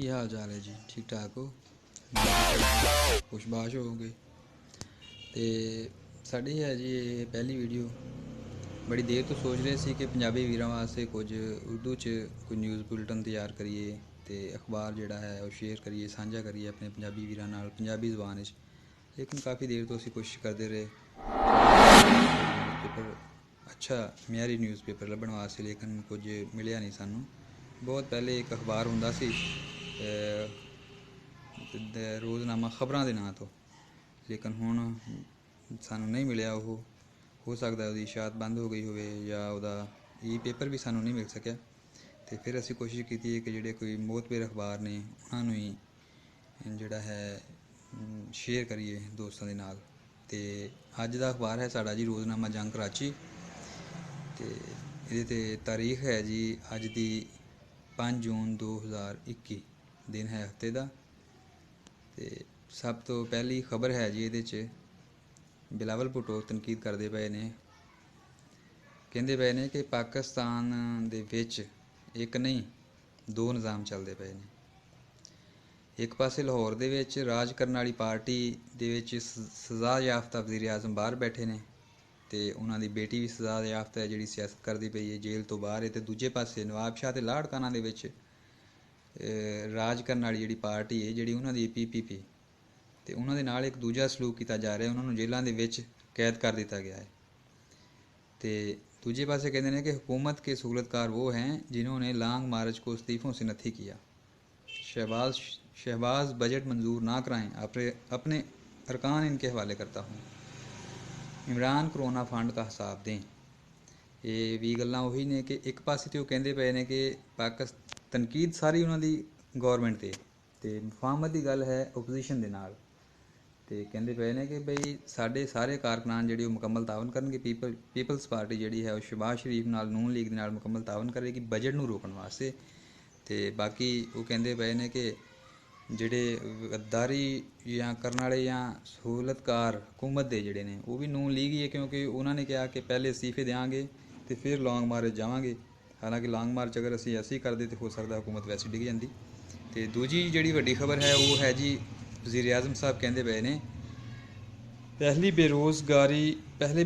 ਕੀ ਹਾਲ ਚਾਲ ਹੈ ਜੀ? ਠੀਕ ਠਾਕ ਹੋ? ਖੁਸ਼ਬਾਸ਼ ਹੋਗੇ। ਤੇ ਸਾਡੀ ਹੈ ਜੀ ਇਹ ਪਹਿਲੀ ਵੀਡੀਓ। ਬੜੀ ਦੇਰ ਤੋਂ ਸੋਚ ਰਹੇ ਸੀ ਕਿ ਪੰਜਾਬੀ ਵੀਰਾਂ ਵਾਸਤੇ ਕੁਝ ਉਰਦੂ 'ਚ ਕੋਈ ਨਿਊਜ਼ ਬੁਲਟਨ ਤਿਆਰ ਕਰੀਏ ਅਤੇ ਅਖਬਾਰ ਜਿਹੜਾ ਹੈ ਉਹ ਸ਼ੇਅਰ ਕਰੀਏ, ਸਾਂਝਾ ਕਰੀਏ ਆਪਣੇ ਪੰਜਾਬੀ ਵੀਰਾਂ ਨਾਲ ਪੰਜਾਬੀ ਜ਼ੁਬਾਨ ਵਿੱਚ। ਲੇਕਿਨ ਕਾफ़ੀ ਦੇਰ ਤੋਂ ਅਸੀਂ ਕੋਸ਼ਿਸ਼ ਕਰਦੇ ਰਹੇ ਨਿਊਜ਼ਪੇਪਰ, ਅੱਛਾ ਮਿਆਰੀ ਨਿਊਜ਼ਪੇਪਰ ਲੱਭਣ ਵਾਸਤੇ, ਲੇਕਿਨ ਕੁਝ ਮਿਲਿਆ ਨਹੀਂ ਸਾਨੂੰ। ਬਹੁਤ ਪਹਿਲੇ ਇੱਕ ਅਖਬਾਰ ਹੁੰਦਾ ਸੀ ਰੋਜ਼ਨਾਮਾ ਖਬਰਾਂ ਦੇ ਨਾਂ ਤੋਂ, ਲੇਕਿਨ ਹੁਣ ਸਾਨੂੰ ਨਹੀਂ ਮਿਲਿਆ। ਉਹ ਹੋ ਸਕਦਾ ਉਹਦੀ ਇਸ਼ਾਅਤ ਬੰਦ ਹੋ ਗਈ ਹੋਵੇ ਜਾਂ ਉਹਦਾ ਪੇਪਰ ਵੀ ਸਾਨੂੰ ਨਹੀਂ ਮਿਲ ਸਕਿਆ। ਅਤੇ ਫਿਰ ਅਸੀਂ ਕੋਸ਼ਿਸ਼ ਕੀਤੀ ਕਿ ਜਿਹੜੇ ਕੋਈ ਮੋਹਤਬਰ ਅਖਬਾਰ ਨੇ ਉਹਨਾਂ ਨੂੰ ਹੀ ਜਿਹੜਾ ਹੈ ਸ਼ੇਅਰ ਕਰੀਏ ਦੋਸਤਾਂ ਦੇ ਨਾਲ। ਅਤੇ ਅੱਜ ਦਾ ਅਖਬਾਰ ਹੈ ਸਾਡਾ ਜੀ ਰੋਜ਼ਨਾਮਾ ਜੰਗ ਕਰਾਚੀ। ਅਤੇ ਇਹਦੇ 'ਤੇ ਤਾਰੀਖ ਹੈ ਜੀ ਅੱਜ ਦੀ 5 ਜੂਨ 2021, ਦਿਨ ਹੈ ਹਫਤੇ ਦਾ। ਅਤੇ ਸਭ ਤੋਂ ਪਹਿਲੀ ਖਬਰ ਹੈ ਜੀ ਇਹਦੇ 'ਚ ਬਿਲਾਵਲ ਭੁੱਟੋ ਤਨਕੀਦ ਕਰਦੇ ਪਏ ਨੇ, ਕਹਿੰਦੇ ਪਏ ਨੇ ਕਿ ਪਾਕਿਸਤਾਨ ਦੇ ਵਿੱਚ ਇੱਕ ਨਹੀਂ ਦੋ ਨਿਜ਼ਾਮ ਚੱਲਦੇ ਪਏ ਨੇ। ਇੱਕ ਪਾਸੇ ਲਾਹੌਰ ਦੇ ਵਿੱਚ ਰਾਜ ਕਰਨ ਵਾਲੀ ਪਾਰਟੀ ਦੇ ਵਿੱਚ ਸਜ਼ਾ ਯਾਫਤਾ ਵਜ਼ੀਰ ਆਜ਼ਮ ਬਾਹਰ ਬੈਠੇ ਨੇ ਅਤੇ ਉਹਨਾਂ ਦੀ ਬੇਟੀ ਵੀ ਸਜ਼ਾ ਯਾਫਤਾ ਹੈ ਜਿਹੜੀ ਸਿਆਸਤ ਕਰਦੀ ਪਈ ਹੈ, ਜੇਲ੍ਹ ਤੋਂ ਬਾਹਰ ਹੈ। ਅਤੇ ਦੂਜੇ ਪਾਸੇ ਨਵਾਬ ਸ਼ਾਹ ਅਤੇ ਲਾੜਕਾਨਾ ਦੇ ਵਿੱਚ ਰਾਜ ਕਰਨ ਵਾਲੀ ਜਿਹੜੀ ਪਾਰਟੀ ਹੈ, ਜਿਹੜੀ ਉਹਨਾਂ ਦੀ PPP, ਅਤੇ ਉਹਨਾਂ ਦੇ ਨਾਲ ਇੱਕ ਦੂਜਾ ਸਲੂਕ ਕੀਤਾ ਜਾ ਰਿਹਾ, ਉਹਨਾਂ ਨੂੰ ਜੇਲ੍ਹਾਂ ਦੇ ਵਿੱਚ ਕੈਦ ਕਰ ਦਿੱਤਾ ਗਿਆ ਹੈ। ਅਤੇ दूसरे पासे कहते हैं कि हुकूमत के सहूलतकार वो हैं जिन्होंने लॉन्ग मार्च को इस्तीफ़ों से नथी किया। शहबाज बजट मंजूर ना कराएं, अपने अरकान इनके हवाले करता हूँ। इमरान कोरोना फंड का हिसाब दें। ये भी गल्लां ਉਹੀ ਨੇ ਕਿ ਇੱਕ ਪਾਸੇ ਤੇ ਉਹ ਕਹਿੰਦੇ ਪਏ ਨੇ ਕਿ ਤਨਕੀਦ ਸਾਰੀ ਉਹਨਾਂ ਦੀ ਗੌਰਮੈਂਟ 'ਤੇ ਅਤੇ ਮੁਫਾਹਮਤ ਦੀ ਗੱਲ ਹੈ ਓਪੋਜੀਸ਼ਨ ਦੇ ਨਾਲ। ਅਤੇ ਕਹਿੰਦੇ ਪਏ ਨੇ ਕਿ ਬਈ ਸਾਡੇ ਸਾਰੇ ਕਾਰਕੁਨਾਨ ਜਿਹੜੇ ਉਹ ਮੁਕੰਮਲ ਤਾਵਨ ਕਰਨਗੇ। ਪੀਪਲਸ ਪਾਰਟੀ ਜਿਹੜੀ ਹੈ ਉਹ ਸ਼ਹਿਬਾਜ਼ ਸ਼ਰੀਫ ਨਾਲ, ਨੂਨ ਲੀਗ ਦੇ ਨਾਲ ਮੁਕੰਮਲ ਤਾਵਨ ਕਰੇਗੀ ਬਜਟ ਨੂੰ ਰੋਕਣ ਵਾਸਤੇ। ਅਤੇ ਬਾਕੀ ਉਹ ਕਹਿੰਦੇ ਪਏ ਨੇ ਕਿ ਜਿਹੜੇ ਗੱਦਾਰੀ ਜਾਂ ਕਰਨ ਵਾਲੇ ਜਾਂ ਸਹੂਲਤਕਾਰ ਹੁਕੂਮਤ ਦੇ ਜਿਹੜੇ ਨੇ ਉਹ ਵੀ ਨੂਨ ਲੀਗ ਹੀ ਹੈ, ਕਿਉਂਕਿ ਉਹਨਾਂ ਨੇ ਕਿਹਾ ਕਿ ਪਹਿਲੇ ਅਸਤੀਫੇ ਦਿਆਂਗੇ ਅਤੇ ਫਿਰ ਲੌਂਗ ਮਾਰਚ ਜਾਵਾਂਗੇ। ਹਾਲਾਂਕਿ ਲੌਂਗ ਮਾਰਚ ਅਗਰ ਅਸੀਂ ਕਰਦੇ ਤਾਂ ਹੋ ਸਕਦਾ ਹੁਕੂਮਤ ਵੈਸੇ ਡਿੱਗ ਜਾਂਦੀ। ਅਤੇ ਦੂਜੀ ਜਿਹੜੀ ਵੱਡੀ ਖਬਰ ਹੈ ਉਹ ਹੈ ਜੀ वज़ीर आज़म साहब कहते पे ने पहले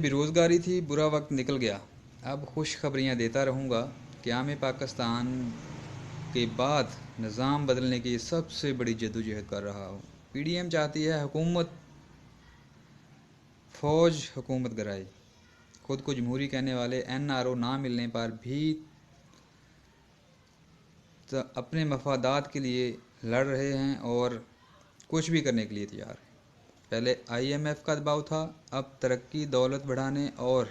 बेरोज़गारी थी, बुरा वक्त निकल गया, अब खुशखबरियाँ देता रहूँगा। क़याम पाकिस्तान के बाद निज़ाम बदलने की सबसे बड़ी जद्दोजहद कर रहा हूँ। PDM चाहती है हुकूमत फ़ौज हुकूमत गराई। खुद को जमहूरी कहने वाले NRO ना मिलने पर भी तो अपने मफादात के लिए लड़ रहे हैं और कुछ भी करने के लिए तैयार है। पहले IMF का दबाव था, अब तरक्की, दौलत बढ़ाने और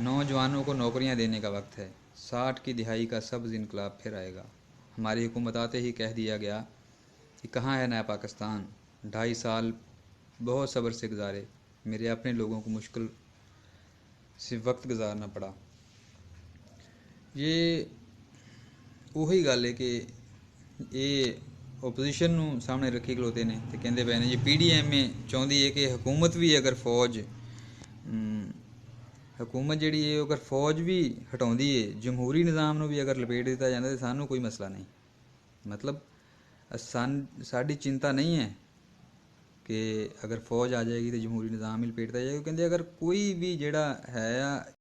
नौजवानों को नौकरियां देने का वक्त है। 60 की दिहाई का सब्ज़ इनकलाब फिर आएगा। हमारी हुकूमत आते ही कह दिया गया कि कहाँ है नया पाकिस्तान। 2.5 साल बहुत सब्र से गुजारे, मेरे अपने लोगों को मुश्किल से वक्त गुजारना पड़ा। ये ਉਹੀ ਗੱਲ ਹੈ ਕਿ ਇਹ ਓਪੋਜੀਸ਼ਨ ਨੂੰ ਸਾਹਮਣੇ ਰੱਖੀ ਖਲੋਤੇ ਨੇ ਅਤੇ ਕਹਿੰਦੇ ਪਏ ਨੇ ਜੀ PDM ਚਾਹੁੰਦੀ ਹੈ ਕਿ ਹਕੂਮਤ ਵੀ ਅਗਰ ਹੁਕੂਮਤ ਜਿਹੜੀ ਹੈ ਅਗਰ ਫੌਜ ਵੀ ਹਟਾਉਂਦੀ ਹੈ, ਜਮਹੂਰੀ ਨਿਜ਼ਾਮ ਨੂੰ ਵੀ ਅਗਰ ਲਪੇਟ ਦਿੱਤਾ ਜਾਂਦਾ ਤਾਂ ਸਾਨੂੰ ਕੋਈ ਮਸਲਾ ਨਹੀਂ। ਮਤਲਬ ਸਾਡੀ ਚਿੰਤਾ ਨਹੀਂ ਹੈ ਕਿ ਅਗਰ ਫੌਜ ਆ ਜਾਏਗੀ ਤਾਂ ਜਮਹੂਰੀ ਨਿਜ਼ਾਮ ਹੀ ਲਪੇਟਦਾ ਜਾਏਗਾ। ਕਹਿੰਦੇ ਅਗਰ ਕੋਈ ਵੀ ਜਿਹੜਾ ਹੈ